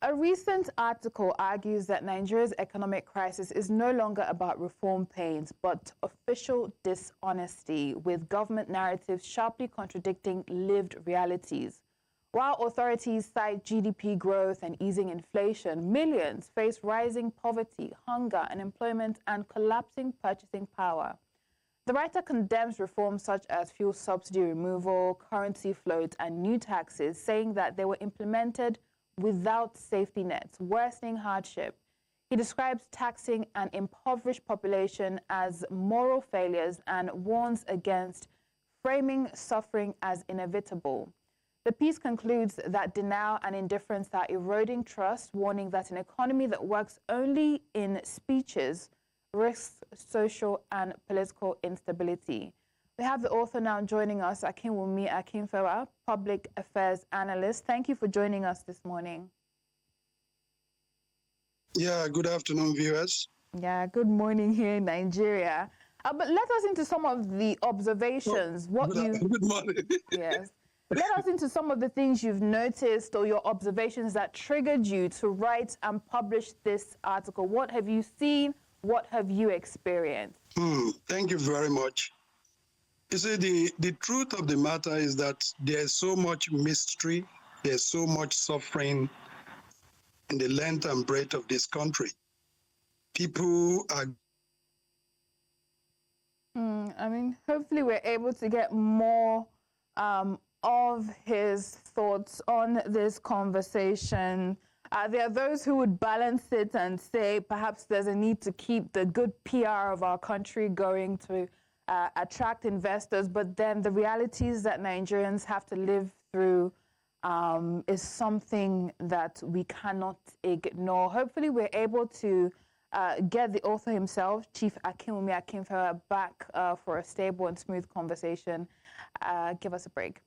A recent article argues that Nigeria's economic crisis is no longer about reform pains, but official dishonesty, with government narratives sharply contradicting lived realities. While authorities cite GDP growth and easing inflation, millions face rising poverty, hunger, unemployment, and collapsing purchasing power. The writer condemns reforms such as fuel subsidy removal, currency float, and new taxes, saying that they were implemented without safety nets, worsening hardship. He describes taxing an impoverished population as moral failures and warns against framing suffering as inevitable. The piece concludes that denial and indifference are eroding trust, warning that an economy that works only in speeches risks social and political instability. We have the author now joining us, Akinwumi Akinfewa, public affairs analyst. Thank you for joining us this morning. Yeah, good afternoon, viewers. Yeah, good morning here in Nigeria. But let us into some of the observations. Good morning. Yes. Let us into some of the things you've noticed or your observations that triggered you to write and publish this article. What have you seen? What have you experienced? Thank you very much. You see, the truth of the matter is that there's so much mystery, there's so much suffering in the length and breadth of this country. People are... hopefully we're able to get more of his thoughts on this conversation. There are those who would balance it and say perhaps there's a need to keep the good PR of our country going to attract investors, but then the realities that Nigerians have to live through is something that we cannot ignore. Hopefully we're able to get the author himself, Chief Akinwumi Akinfewa, back for a stable and smooth conversation. Give us a break.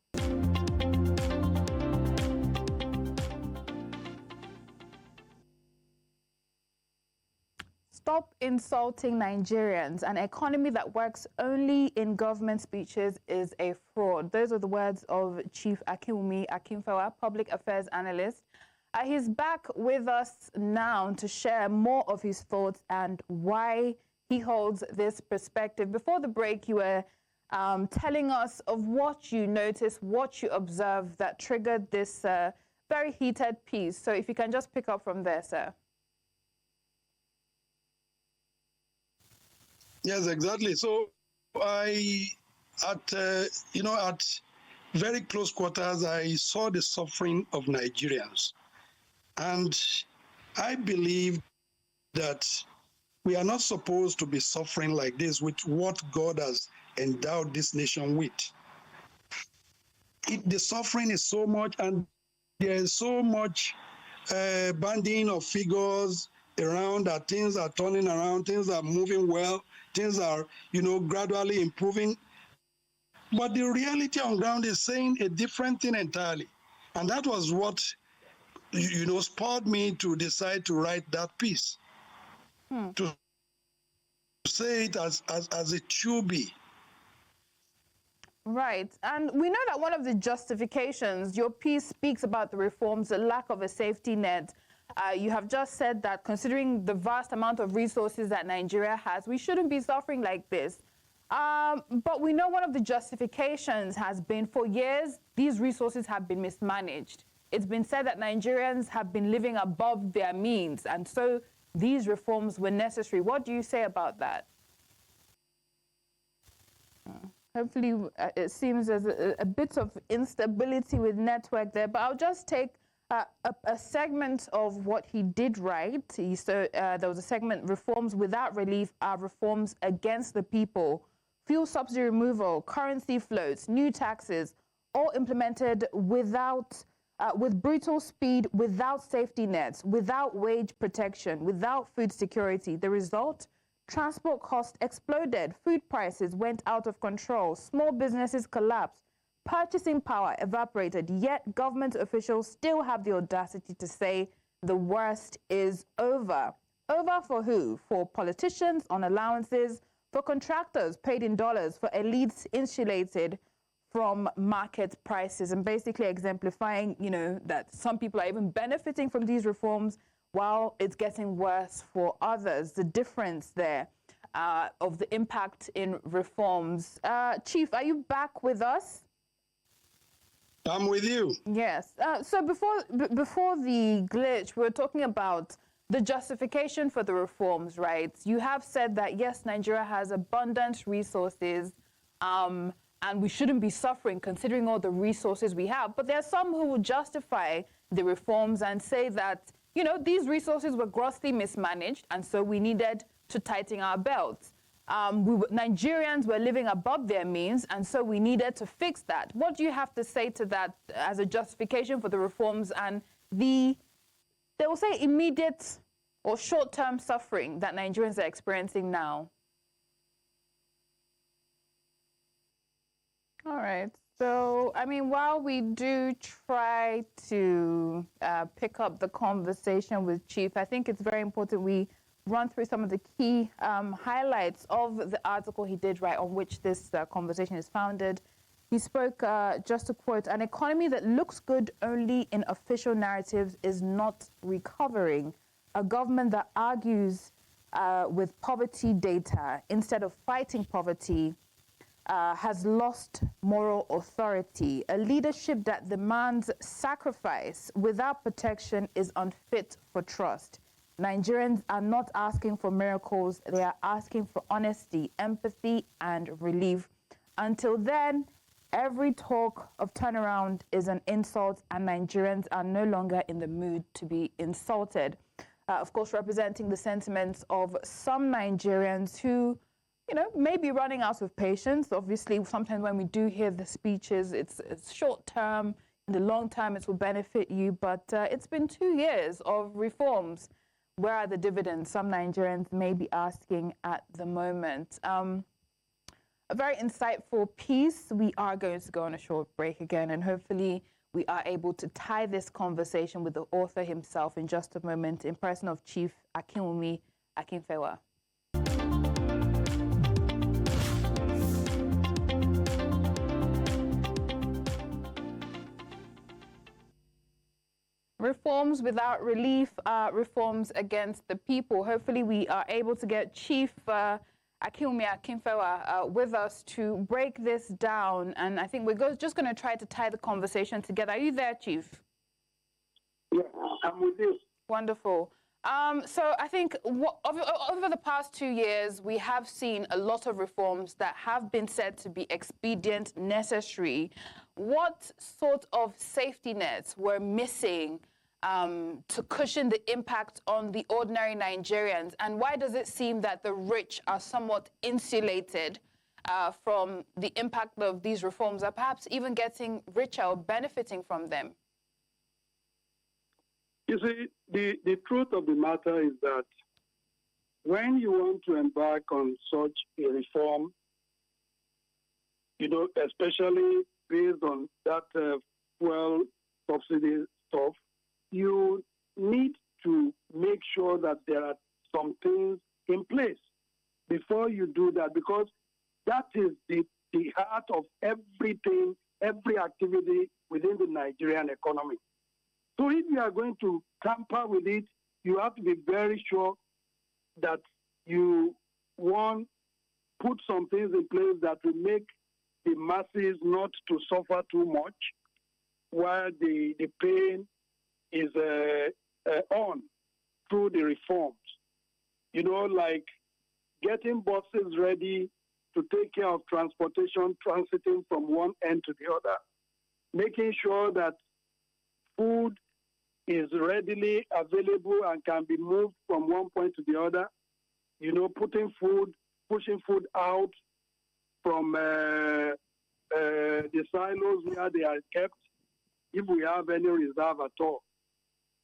Stop insulting Nigerians. An economy that works only in government speeches is a fraud. Those are the words of Chief Akinwumi Akinfewa, public affairs analyst. He's back with us now to share more of his thoughts and why he holds this perspective. Before the break, you were telling us of what you noticed, what you observed that triggered this very heated piece. So if you can just pick up from there, sir. Yes, exactly. So at very close quarters, I saw the suffering of Nigerians. And I believe that we are not supposed to be suffering like this with what God has endowed this nation with. The suffering is so much, and there is so much banding of figures around that things are turning around, things are moving well, things are, gradually improving. But the reality on ground is saying a different thing entirely. And that was what, spurred me to decide to write that piece. To say it as it should be. Right. And we know that one of the justifications, your piece speaks about the reforms, the lack of a safety net. You have just said that considering the vast amount of resources that Nigeria has, we shouldn't be suffering like this. But we know one of the justifications has been for years, these resources have been mismanaged. It's been said that Nigerians have been living above their means, and so these reforms were necessary. What do you say about that? Hopefully, it seems there's a bit of instability with network there, but I'll just take a segment of what he did write. There was a segment, reforms without relief are reforms against the people. Fuel subsidy removal, currency floats, new taxes, all implemented with brutal speed, without safety nets, without wage protection, without food security. The result? Transport costs exploded, food prices went out of control, small businesses collapsed, purchasing power evaporated, yet government officials still have the audacity to say the worst is over. Over for who? For politicians on allowances, for contractors paid in dollars, for elites insulated, from market prices, and basically exemplifying, that some people are even benefiting from these reforms while it's getting worse for others. The difference there of the impact in reforms. Chief, are you back with us? I'm with you. Yes. So before the glitch, we were talking about the justification for the reforms, right? You have said that, yes, Nigeria has abundant resources, and we shouldn't be suffering considering all the resources we have. But there are some who will justify the reforms and say that, these resources were grossly mismanaged, and so we needed to tighten our belts. Nigerians were living above their means, and so we needed to fix that. What do you have to say to that as a justification for the reforms and they will say, immediate or short-term suffering that Nigerians are experiencing now? All right. So, while we do try to pick up the conversation with Chief, I think it's very important we run through some of the key highlights of the article he did write on which this conversation is founded. He spoke, just to quote, "An economy that looks good only in official narratives is not recovering. A government that argues with poverty data instead of fighting poverty has lost moral authority. A leadership that demands sacrifice without protection is unfit for trust. Nigerians are not asking for miracles, they are asking for honesty, empathy, and relief. Until then, every talk of turnaround is an insult, and Nigerians are no longer in the mood to be insulted." Of course, representing the sentiments of some Nigerians who, may be running out of patience. Obviously, sometimes when we do hear the speeches, it's short term. In the long term, it will benefit you. But it's been 2 years of reforms. Where are the dividends? Some Nigerians may be asking at the moment. A very insightful piece. We are going to go on a short break again, and hopefully we are able to tie this conversation with the author himself in just a moment, in person of Chief Akinwumi Akinfewa. Reforms without relief are reforms against the people. Hopefully we are able to get Chief Akinwumi Akinfewa with us to break this down. And I think we're just going to try to tie the conversation together. Are you there, Chief? Yeah, I'm with you. Wonderful. So I think over the past 2 years, we have seen a lot of reforms that have been said to be expedient, necessary. What sort of safety nets were missing to cushion the impact on the ordinary Nigerians? And why does it seem that the rich are somewhat insulated from the impact of these reforms, or perhaps even getting richer or benefiting from them? You see, the truth of the matter is that when you want to embark on such a reform, especially based on that fuel subsidy stuff, you need to make sure that there are some things in place before you do that, because that is the heart of everything, every activity within the Nigerian economy. So if you are going to tamper with it, you have to be very sure that you, one, put some things in place that will make the masses not to suffer too much while the pain is on through the reforms. Like getting buses ready to take care of transportation, transiting from one end to the other, making sure that food is readily available and can be moved from one point to the other, pushing food out from the silos where they are kept, if we have any reserve at all.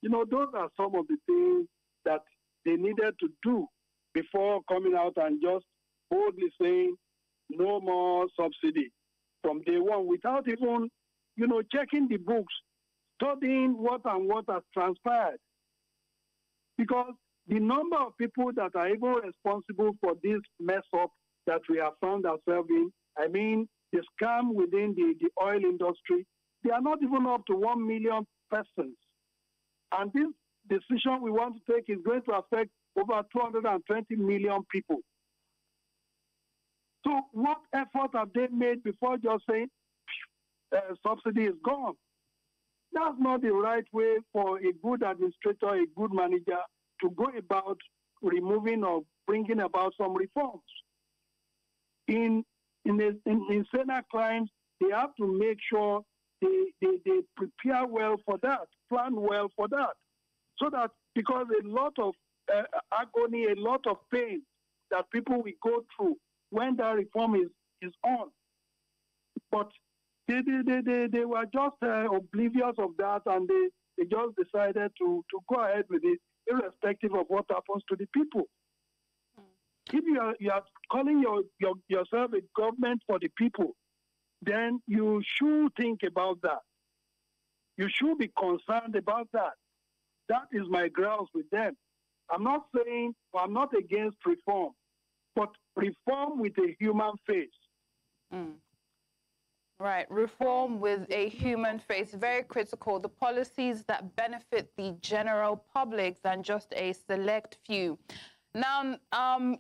Those are some of the things that they needed to do before coming out and just boldly saying no more subsidy from day one, without even, checking the books, studying what has transpired. Because the number of people that are even responsible for this mess up that we have found ourselves in, the scam within the oil industry, they are not even up to 1 million persons. And this decision we want to take is going to affect over 220 million people. So what effort have they made before just saying subsidy is gone? That's not the right way for a good administrator, a good manager to go about removing or bringing about some reforms. In Senate crimes, they have to make sure they prepare well for that, plan well for that. So that, because a lot of agony, a lot of pain that people will go through when that reform is on. But they were just oblivious of that, and they just decided to go ahead with it, irrespective of what happens to the people. If you are calling yourself a government for the people, then you should think about that. You should be concerned about that. That is my grounds with them. I'm not saying, or I'm not against reform, but reform with a human face. Right, reform with a human face, very critical. The policies that benefit the general public than just a select few. Now,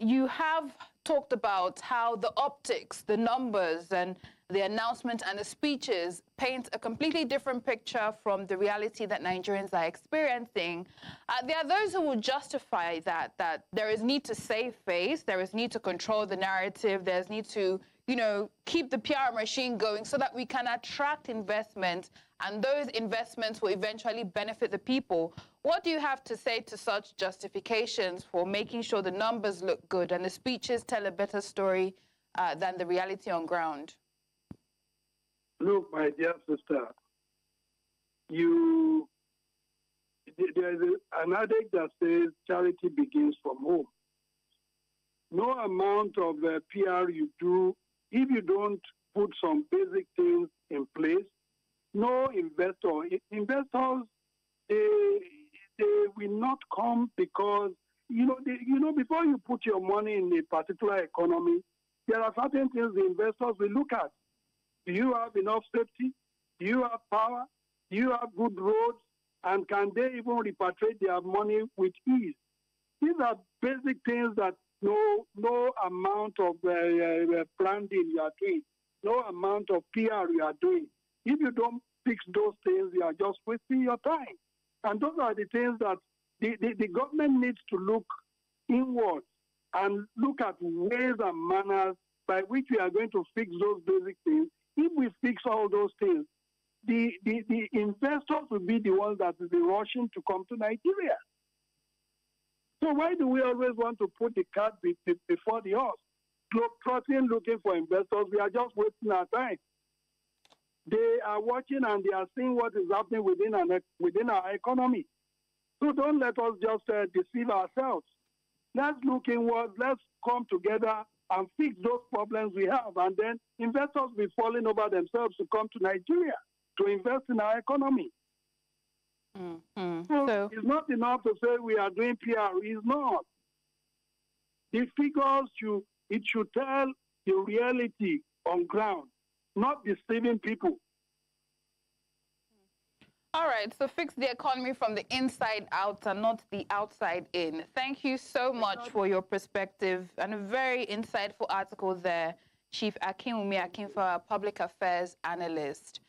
you have talked about how the optics, the numbers, and the announcement and the speeches paint a completely different picture from the reality that Nigerians are experiencing. There are those who will justify that there is need to save face, there is need to control the narrative, there's need to, keep the PR machine going so that we can attract investment, and those investments will eventually benefit the people. What do you have to say to such justifications for making sure the numbers look good and the speeches tell a better story than the reality on ground? Look, my dear sister, there is an adage that says charity begins from home. No amount of PR you do, if you don't put some basic things in place, no investors, they will not come, because, before you put your money in a particular economy, there are certain things the investors will look at. Do you have enough safety? Do you have power? Do you have good roads? And can they even repatriate their money with ease? These are basic things that no amount of branding you are doing, no amount of PR you are doing. If you don't fix those things, you are just wasting your time. And those are the things that the government needs to look inward and look at ways and manners by which we are going to fix those basic things. If we fix all those things, the investors will be the ones that will be rushing to come to Nigeria. So why do we always want to put the cart before the horse? Globetrotting, looking for investors, we are just wasting our time. They are watching and they are seeing what is happening within our economy. So don't let us just deceive ourselves. Let's look inward, let's come together and fix those problems we have. And then investors will be falling over themselves to come to Nigeria to invest in our economy. So it's not enough to say we are doing PR. It's not. The figures should tell the reality on ground, not deceiving people. All right, so fix the economy from the inside out and not the outside in. Thank you so much for your perspective, and a very insightful article there, Chief Akinwumi Akinfa, Public Affairs Analyst.